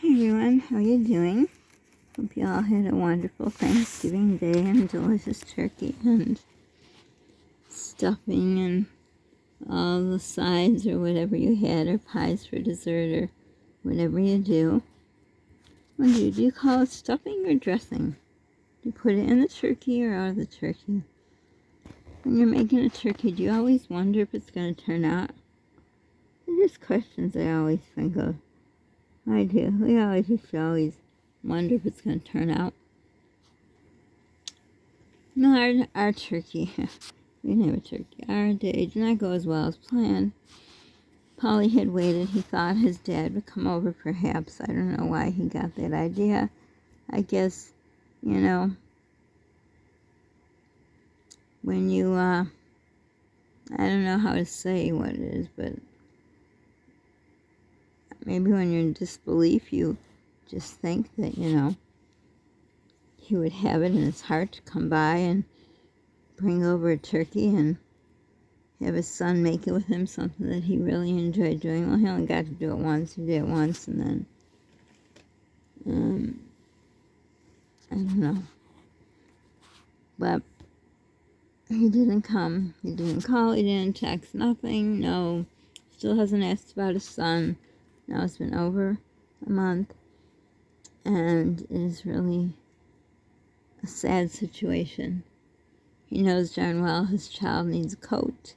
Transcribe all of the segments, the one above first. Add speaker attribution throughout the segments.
Speaker 1: Hey everyone, how you doing? Hope you all had a wonderful Thanksgiving day and delicious turkey and stuffing and all the sides or whatever you had, or pies for dessert, or whatever you do. What do you call it stuffing or dressing? Do you put it in the turkey or out of the turkey? When you're making a turkey, do you always wonder if it's going to turn out? They're just questions I always think of. I do. We always used to always wonder if it's going to turn out. No, our turkey, we didn't have a turkey. Our day did not go as well as planned. Polly had waited. He thought his dad would come over perhaps. I don't know why he got that idea. I guess, when you, I don't know how to say what it is, but maybe when you're in disbelief, you just think that, he would have it in his heart to come by and bring over a turkey and have his son make it with him, something that he really enjoyed doing. Well, he only got to do it once. He did it once, and then, I don't know. But he didn't come. He didn't call. He didn't text. Nothing. No. Still hasn't asked about his son. Now it's been over a month, and it is really a sad situation. He knows darn well his child needs a coat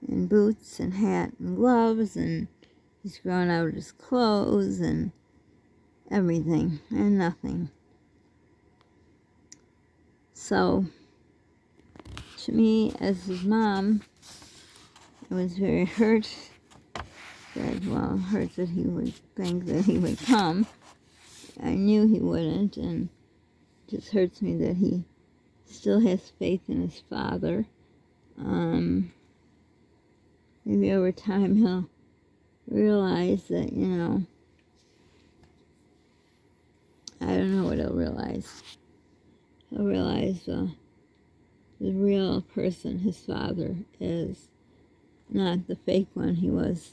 Speaker 1: and boots and hat and gloves, and he's grown out of his clothes and everything, and nothing. So, to me, as his mom, I was very hurt that he would think that he would come. I knew he wouldn't, and it just hurts me that he still has faith in his father. Maybe over time he'll realize that, I don't know what he'll realize. He'll realize the real person his father is, not the fake one he was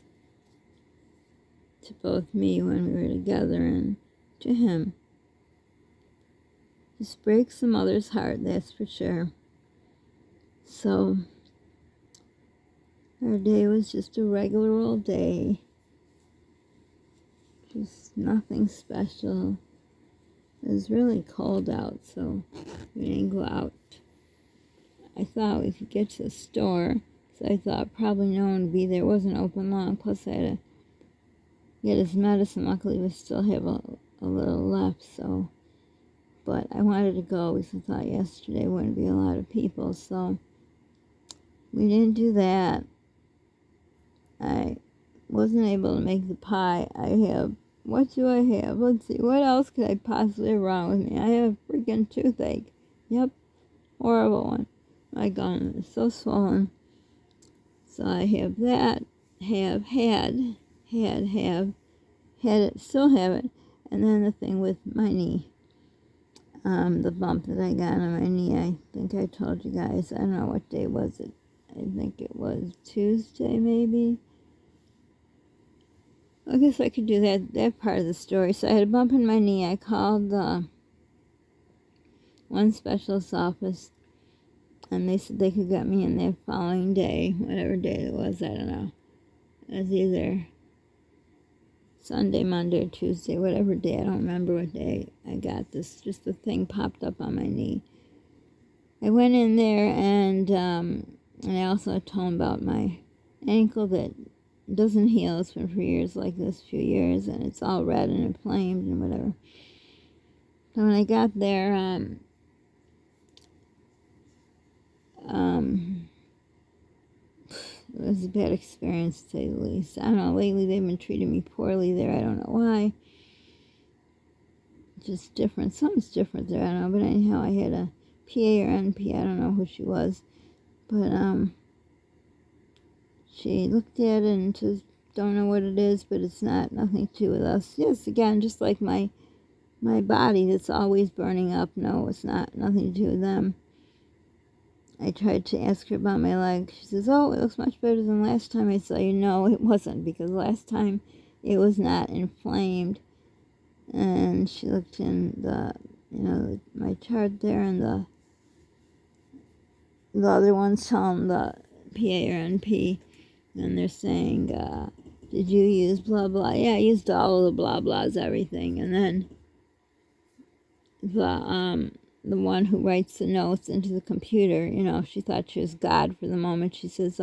Speaker 1: to both me when we were together and to him. Just breaks the mother's heart, that's for sure. So, our day was just a regular old day. Just nothing special. It was really cold out, so we didn't go out. I thought we could get to the store, so I thought probably no one would be there. It wasn't open long, plus I had to get his medicine. Luckily, we still have a little left, so. But I wanted to go because I thought yesterday wouldn't be a lot of people, so we didn't do that. I wasn't able to make the pie. What do I have? Let's see, what else could I possibly have wrong with me? I have a freaking toothache. Yep, horrible one. My gum is so swollen. So I have that, had it, still have it, and then the thing with my knee. The bump that I got on my knee, I think I told you guys, I don't know what day was it. I think it was Tuesday, maybe. I guess I could do that part of the story. So I had a bump in my knee. I called the one specialist office, and they said they could get me in the following day, whatever day it was, I don't know. It was either Sunday, Monday, or Tuesday, whatever day. I don't remember what day I got this. Just the thing popped up on my knee. I went in there, and I also told him about my ankle that doesn't heal. It's been for years like this, few years, and it's all red and inflamed and whatever. So when I got there, it was a bad experience, to say the least. I don't know, lately they've been treating me poorly there. I don't know why. Just different. Something's different there. I don't know. But anyhow, I had a PA or NP. I don't know who she was. But, she looked at it and just don't know what it is, but it's nothing to do with us. Yes, again, just like my body that's always burning up. No, it's nothing to do with them. I tried to ask her about my leg. She says, oh, it looks much better than last time I saw you. No, it wasn't, because last time it was not inflamed. And she looked in my chart there, and the other one's telling the PA or NP, and they're saying, did you use blah blah? Yeah, I used all of the blah blahs, everything. And then the one who writes the notes into the computer, she thought she was God for the moment. She says,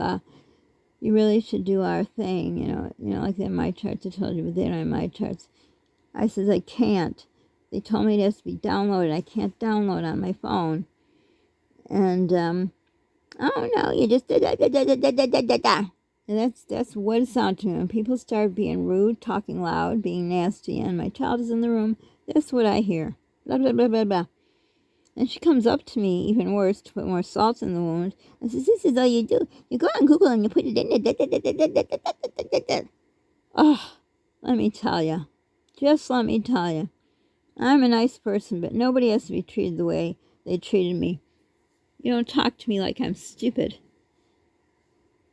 Speaker 1: you really should do our thing, like they have my charts. I told you, but they don't have my charts. I says, I can't. They told me it has to be downloaded. I can't download on my phone. And, oh no, you just da da da da da da da da da. And that's what it sounds to me. When people start being rude, talking loud, being nasty, and my child is in the room, that's what I hear. Blah, blah, blah, blah, blah. And she comes up to me, even worse, to put more salt in the wound, and says, this is all you do. You go on Google and you put it in there. Oh, let me tell you. Just let me tell you. I'm a nice person, but nobody has to be treated the way they treated me. You don't talk to me like I'm stupid.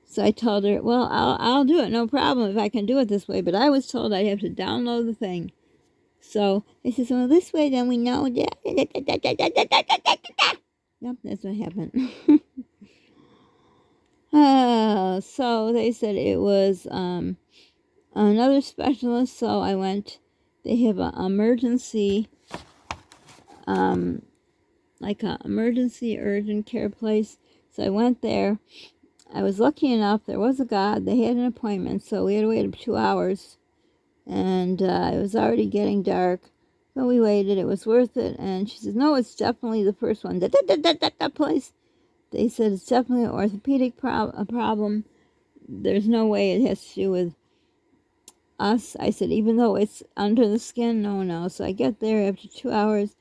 Speaker 1: So I told her, well, I'll do it, no problem, if I can do it this way. But I was told I'd have to download the thing. So I said, well, this way, then we know. Yep, that's what happened. So they said it was another specialist. So I went. They have an emergency, like an emergency urgent care place. So I went there. I was lucky enough, there was a God, they had an appointment, so we had to wait 2 hours, and it was already getting dark, but we waited, it was worth it. And she says, no, it's definitely the first one, that place. They said it's definitely an orthopedic problem, there's no way it has to do with us. I said, even though it's under the skin, no. So I get there after 2 hours,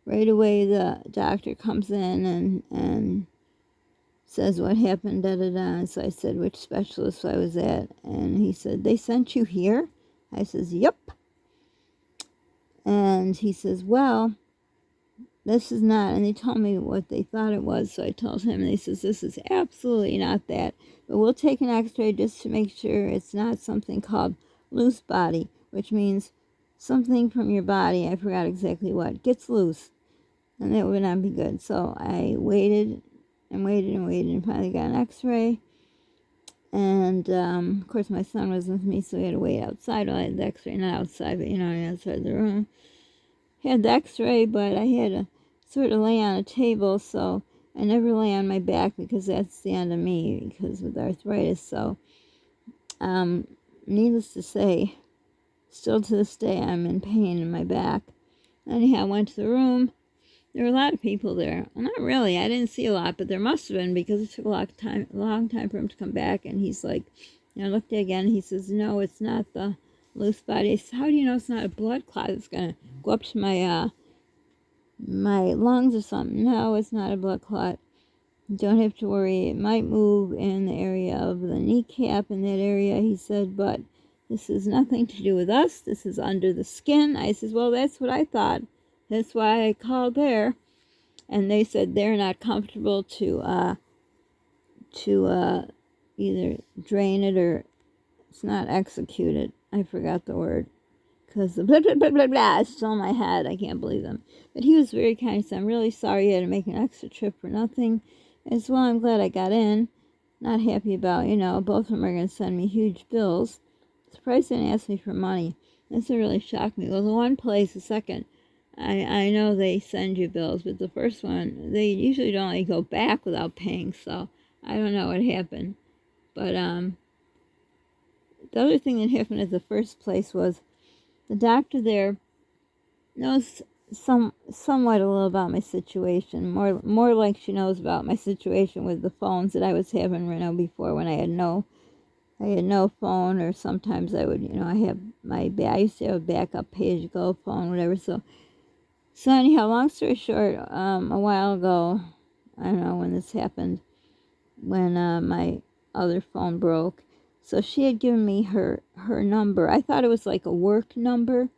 Speaker 1: right away the doctor comes in and says what happened, da-da-da. So I said which specialist I was at, and he said, they sent you here? I says, yep. And he says, well, this is not, and they told me what they thought it was, so I told him, and he says, this is absolutely not that, but we'll take an x-ray just to make sure it's not something called loose body, which means something from your body, I forgot exactly what, gets loose, and that would not be good. So I waited and finally got an x-ray. And of course my son was with me, so we had to wait outside while I had the x-ray. Not outside, but outside the room. Had the x-ray, but I had to sort of lay on a table, so I never lay on my back because that's the end of me, because with arthritis. So needless to say, still to this day I'm in pain in my back. Anyhow, I went to the room. There were a lot of people there. Well, not really. I didn't see a lot, but there must have been, because it took a long time for him to come back. And he's like, I looked at it again. He says, no, it's not the loose body. I said, how do you know it's not a blood clot? It's going to go up to my lungs or something. No, it's not a blood clot. You don't have to worry. It might move in the area of the kneecap, in that area, he said, but this has nothing to do with us. This is under the skin. I says, well, that's what I thought. That's why I called there, and they said they're not comfortable to either drain it or it's not executed. I forgot the word, because the blah blah blah blah blah is still in my head. I can't believe them. But he was very kind. He said, I'm really sorry you had to make an extra trip for nothing. As well, I'm glad I got in. Not happy about, both of them are going to send me huge bills. Surprised they didn't ask me for money. This really shocked me. Well, the one place, the second, I know they send you bills, but the first one, they usually don't let you go back without paying, so I don't know what happened. But the other thing that happened at the first place was the doctor there knows somewhat a little about my situation, more like she knows about my situation with the phones that I was having before, when I had no phone, or sometimes I would, I used to have a backup pay-as-you-go phone, whatever. So anyhow, long story short, a while ago, I don't know when this happened, when my other phone broke. So she had given me her number. I thought it was like a work number.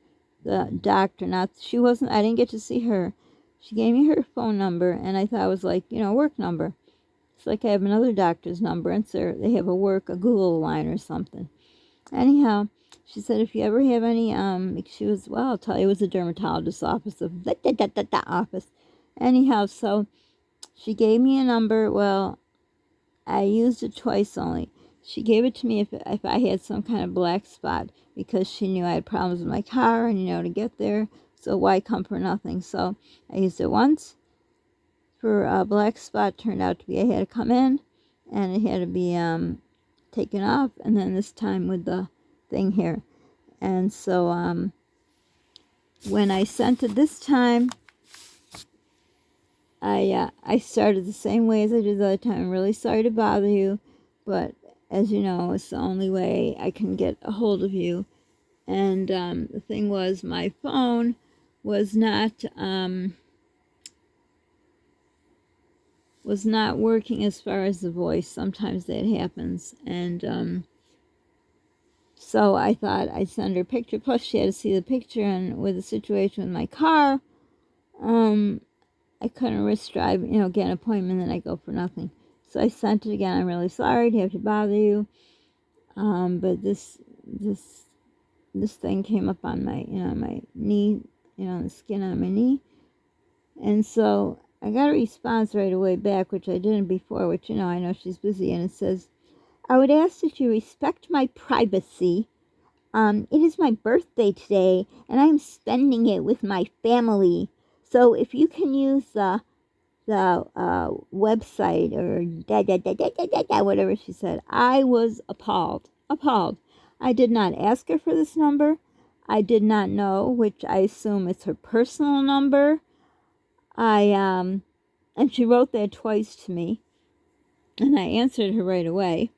Speaker 1: The doctor, I didn't get to see her. She gave me her phone number, and I thought it was like, work number. It's like I have another doctor's number, and so they have a Google line or something. Anyhow, she said, if you ever have any, she was, well, I'll tell you, it was a dermatologist's office, office. Anyhow, so she gave me a number. Well, I used it twice only. She gave it to me if I had some kind of black spot, because she knew I had problems with my car and, to get there. So why come for nothing? So I used it once for a black spot. Turned out to be I had to come in and it had to be taken off. And then this time with the thing here. And so when I sent it this time, I started the same way as I did the other time. I'm really sorry to bother you, but as you know, it's the only way I can get a hold of you. And the thing was, my phone was not working as far as the voice. Sometimes that happens, and so I thought I'd send her a picture. Plus, she had to see the picture, and with the situation with my car, I couldn't risk driving, get an appointment, and I go for nothing. So I sent it again. I'm really sorry to have to bother you, but this thing came up on my, my knee, the skin on my knee, and so I got a response right away back, which I didn't before, which, I know she's busy, and it says, I would ask that you respect my privacy. It is my birthday today, and I'm spending it with my family. So if you can use the website or whatever she said, I was appalled. I did not ask her for this number. I did not know, which I assume it's her personal number. And she wrote that twice to me, and I answered her right away.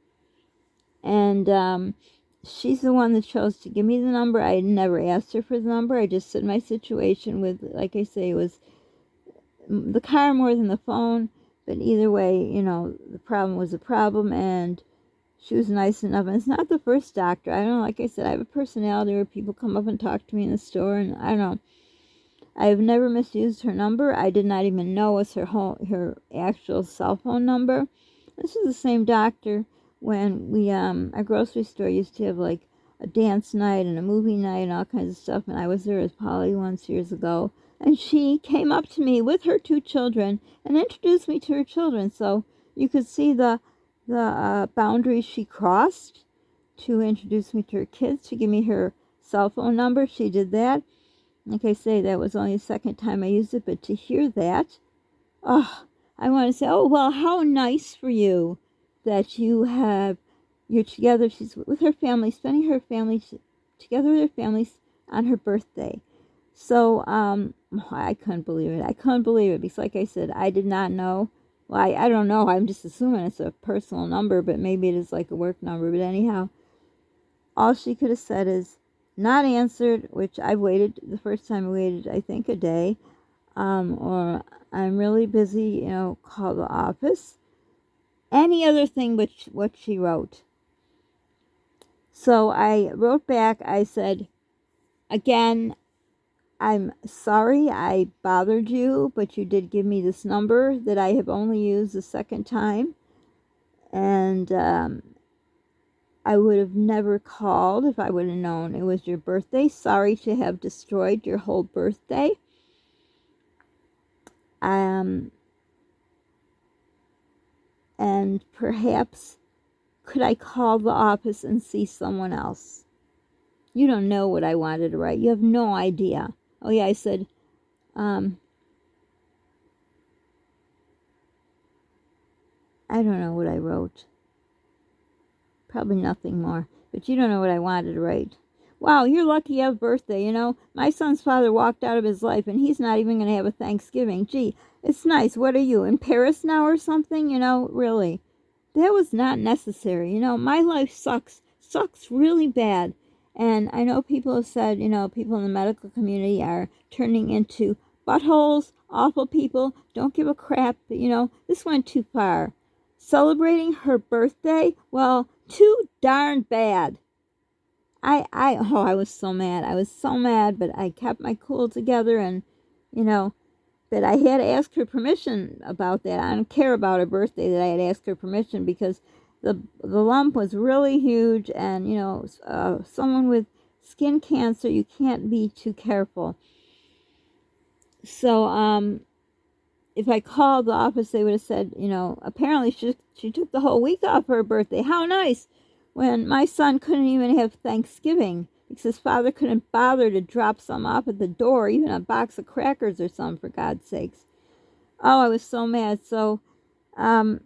Speaker 1: And she's the one that chose to give me the number. I never asked her for the number. I just said my situation with, like I say, it was the car more than the phone. But either way, the problem was a problem, and she was nice enough. And it's not the first doctor. I don't know, like I said, I have a personality where people come up and talk to me in the store, and I don't know. I have never misused her number. I did not even know it was her actual cell phone number. This is the same doctor when we, our grocery store used to have like a dance night and a movie night and all kinds of stuff. And I was there as Polly once years ago. And she came up to me with her 2 children and introduced me to her children. So you could see the boundaries she crossed to introduce me to her kids, to give me her cell phone number. She did that. Like I say, that was only the second time I used it, but to hear that, I want to say, oh, well, how nice for you that you're together. She's with her family, spending her family together with her families on her birthday. So, I couldn't believe it. Because like I said, I did not know. Well, I don't know. I'm just assuming it's a personal number, but maybe it is like a work number. But anyhow, all she could have said is, not answered, which I waited, the first time I waited, I think, a day, or I'm really busy, call the office. Any other thing but what she wrote. So I wrote back, I said, again, I'm sorry I bothered you, but you did give me this number that I have only used the second time, and I would have never called if I would have known it was your birthday. Sorry to have destroyed your whole birthday. And perhaps could I call the office and see someone else? You don't know what I wanted to write. You have no idea. Oh yeah, I said, I don't know what I wrote. Probably nothing more. But you don't know what I wanted to write. Wow, you're lucky you have a birthday, My son's father walked out of his life, and he's not even going to have a Thanksgiving. Gee, it's nice. What are you, in Paris now or something? Really. That was not necessary. My life sucks really bad. And I know people have said, people in the medical community are turning into buttholes, awful people, don't give a crap. But, this went too far. Celebrating her birthday? Well, too darn bad. I was so mad. But I kept my cool together, and, but I had to ask her permission about that. I don't care about her birthday that I had asked her permission, because the lump was really huge, and, you know, someone with skin cancer, you can't be too careful. So, if I called the office, they would have said, you know, apparently she took the whole week off for her birthday. How nice. When my son couldn't even have Thanksgiving because his father couldn't bother to drop some off at the door, even a box of crackers or something, for God's sakes. Oh, I was so mad. So, the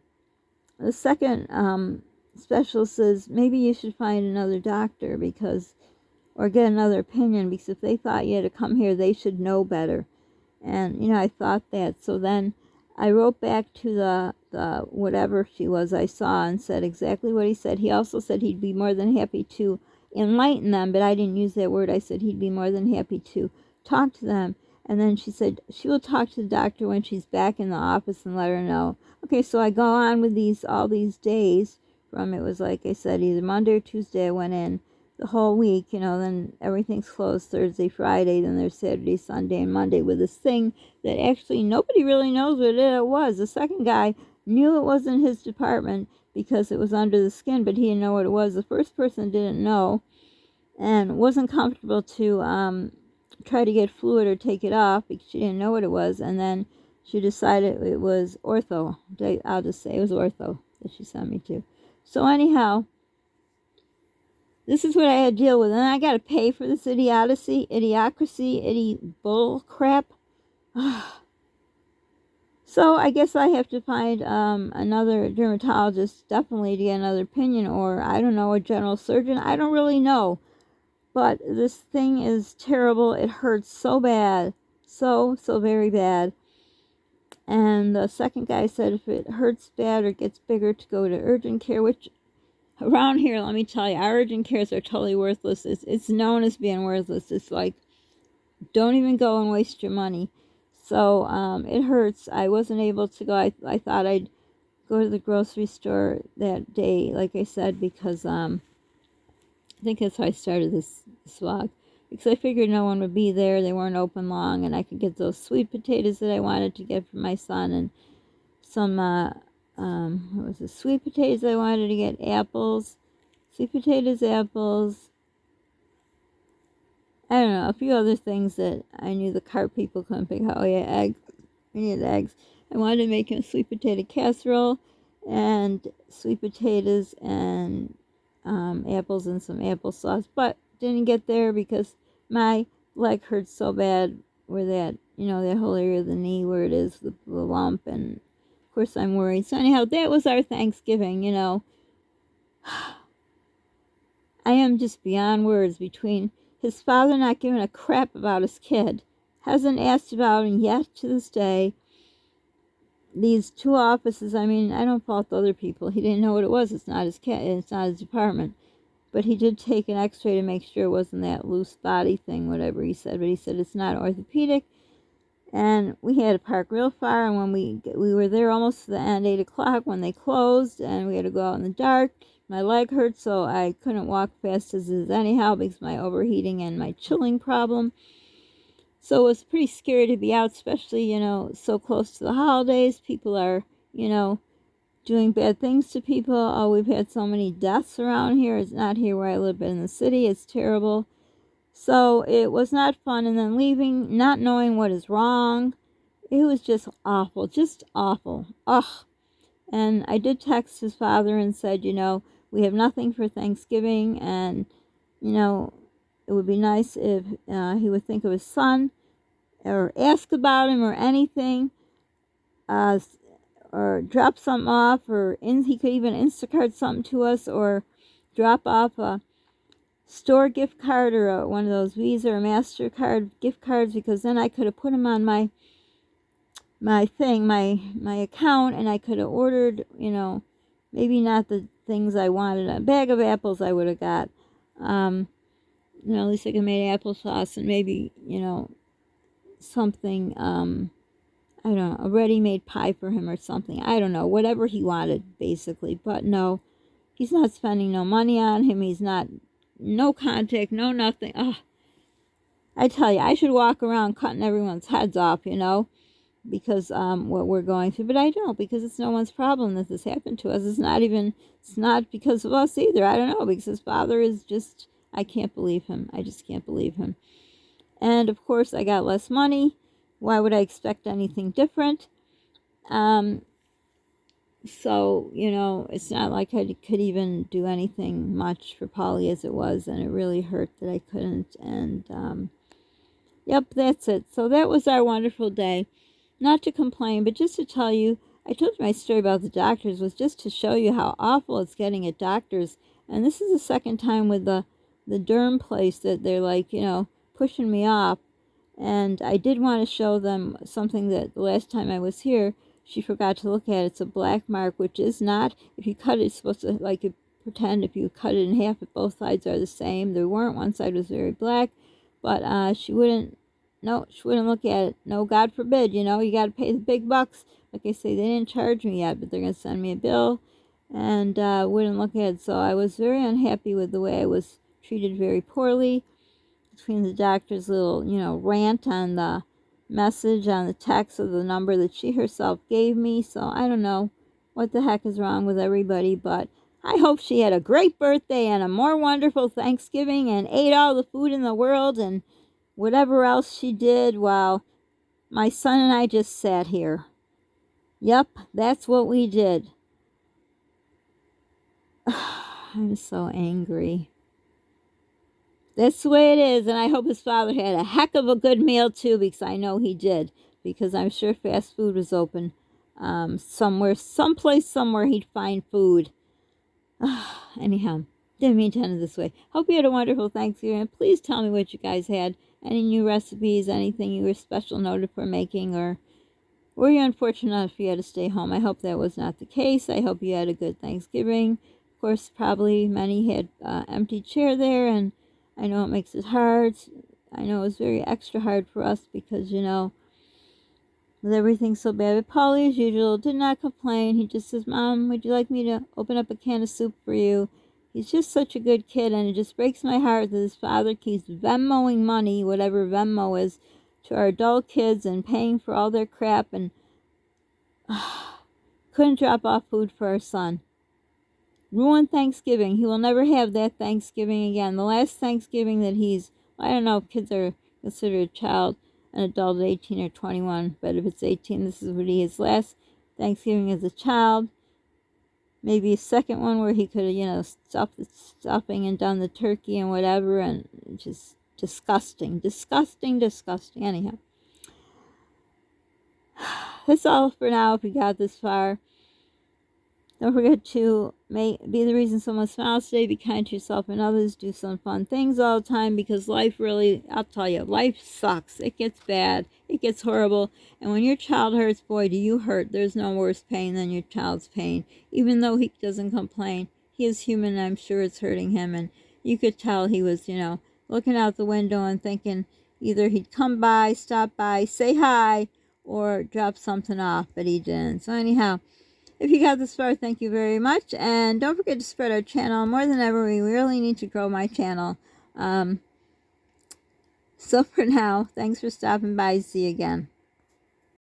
Speaker 1: second specialist says, maybe you should find another doctor or get another opinion, because if they thought you had to come here, they should know better. And, you know, I thought that. So then I wrote back to the whatever she was I saw and said exactly what he said. He also said he'd be more than happy to enlighten them, but I didn't use that word. I said he'd be more than happy to talk to them. And then she said she will talk to the doctor when she's back in the office and let her know. Okay, so I go on with all these days from, it was like I said, either Monday or Tuesday I went in. The whole week, you know, then everything's closed Thursday, Friday, then there's Saturday, Sunday, and Monday with this thing that actually nobody really knows what it was. The second guy knew it wasn't his department because it was under the skin, but he didn't know what it was. The first person didn't know and wasn't comfortable to try to get fluid or take it off because she didn't know what it was, and then she decided it was ortho. I'll just say it was ortho that she sent me to. So anyhow, this is what I had to deal with. And I got to pay for this idiocracy, bull crap. So I guess I have to find another dermatologist, definitely, to get another opinion. Or, I don't know, a general surgeon. I don't really know. But this thing is terrible. It hurts so bad. So very bad. And the second guy said if it hurts bad or gets bigger, to go to urgent care, which around here, let me tell you, our urgent cares are totally worthless. It's known as being worthless. It's like, don't even go and waste your money. So it hurts. I wasn't able to go. I thought I'd go to the grocery store that day, like I said, because I think that's how I started this vlog. Because I figured no one would be there. They weren't open long, and I could get those sweet potatoes that I wanted to get for my son, and some what was it? Sweet potatoes. I wanted to get apples, sweet potatoes, apples. I don't know, a few other things that I knew the cart people couldn't pick out. Oh yeah, eggs. I needed eggs. I wanted to make a sweet potato casserole and sweet potatoes and apples and some applesauce, but didn't get there because my leg hurt so bad where that, you know, that whole area of the knee where it is, the lump, and of course I'm worried. So anyhow, that was our Thanksgiving, you know. I am just beyond words. Between his father not giving a crap about his kid, hasn't asked about him yet to this day. These two offices, I mean, I don't fault the other people. He didn't know what it was. It's not his kid. It's not his department. But he did take an x-ray to make sure it wasn't that loose body thing, whatever he said. But he said it's not orthopedic. And we had to park real far. And when we were there almost to the end, 8 o'clock, when they closed. And we had to go out in the dark. My leg hurt, so I couldn't walk fast as is anyhow because of my overheating and my chilling problem. So it was pretty scary to be out, especially, you know, so close to the holidays. People are, you know, doing bad things to people. Oh, we've had so many deaths around here. It's not here where I live, but in the city. It's terrible. So it was not fun. And then leaving, not knowing what is wrong. It was just awful. Just awful. Ugh. And I did text his father and said, you know, we have nothing for Thanksgiving, and, you know, it would be nice if he would think of his son or ask about him or anything, or drop something off, or he could even Instacart something to us, or drop off a store gift card or one of those Visa or MasterCard gift cards, because then I could have put him on my account, and I could have ordered, you know, maybe not the things I wanted. A bag of apples I would have got. You know, at least I could have made applesauce and maybe, you know, something, I don't know, a ready-made pie for him or something. I don't know, whatever he wanted, basically. But no, he's not spending no money on him. He's not, no contact, no nothing. Ugh. I tell you, I should walk around cutting everyone's heads off, you know. because what we're going through. But I don't, because it's no one's problem that this happened to us. It's not because of us either. I don't know, because his father is just, I can't believe him. I just can't believe him. And of course, I got less money. Why would I expect anything different? So, it's not like I could even do anything much for Polly as it was, and it really hurt that I couldn't. And, yep, that's it. So that was our wonderful day. Not to complain, but just to tell you, I told you my story about the doctors was just to show you how awful it's getting at doctors. And this is the second time with the derm place that they're like, pushing me off. And I did want to show them something that the last time I was here, she forgot to look at. It's a black mark, which is not, if you cut it, it's supposed to, like, pretend if you cut it in half, if both sides are the same. They weren't. One side was very black, but she wouldn't look at it. No, God forbid, you got to pay the big bucks. Like I say, they didn't charge me yet, but they're going to send me a bill, and wouldn't look at it. So I was very unhappy with the way I was treated, very poorly, between the doctor's little, rant on the message on the text of the number that she herself gave me. So I don't know what the heck is wrong with everybody, but I hope she had a great birthday and a more wonderful Thanksgiving and ate all the food in the world and whatever else she did while my son and I just sat here. Yep, that's what we did. I'm so angry. That's the way it is, and I hope his father had a heck of a good meal too, because I know he did, because I'm sure fast food was open someplace somewhere he'd find food. Anyhow, didn't mean to end it this way. Hope you had a wonderful Thanksgiving. Please tell me what you guys had. Any new recipes, anything you were special noted for making, or were you unfortunate if you had to stay home? I hope that was not the case. I hope you had a good Thanksgiving. Of course, probably many had empty chair there, and I know it makes it hard. I know it was very extra hard for us because, with everything so bad. But Polly, as usual, did not complain. He just says, Mom, would you like me to open up a can of soup for you? He's just such a good kid, and it just breaks my heart that his father keeps Venmoing money, whatever Venmo is, to our adult kids and paying for all their crap, and couldn't drop off food for our son. Ruined Thanksgiving. He will never have that Thanksgiving again. The last Thanksgiving that I don't know if kids are considered an adult at 18 or 21, but if it's 18, this is what his last Thanksgiving as a child. Maybe a second one where he could have, stopped the stuffing and done the turkey and whatever, and just disgusting. Anyhow, that's all for now if we got this far. Don't forget to be the reason someone smiles today. Be kind to yourself and others. Do some fun things all the time, because life really, I'll tell you, life sucks. It gets bad. It gets horrible. And when your child hurts, boy, do you hurt. There's no worse pain than your child's pain. Even though he doesn't complain, he is human, and I'm sure it's hurting him. And you could tell he was, looking out the window and thinking either he'd come by, stop by, say hi, or drop something off, but he didn't. So anyhow, if you got this far, thank you very much. And don't forget to spread our channel. More than ever, we really need to grow my channel. So for now, thanks for stopping by. See you again.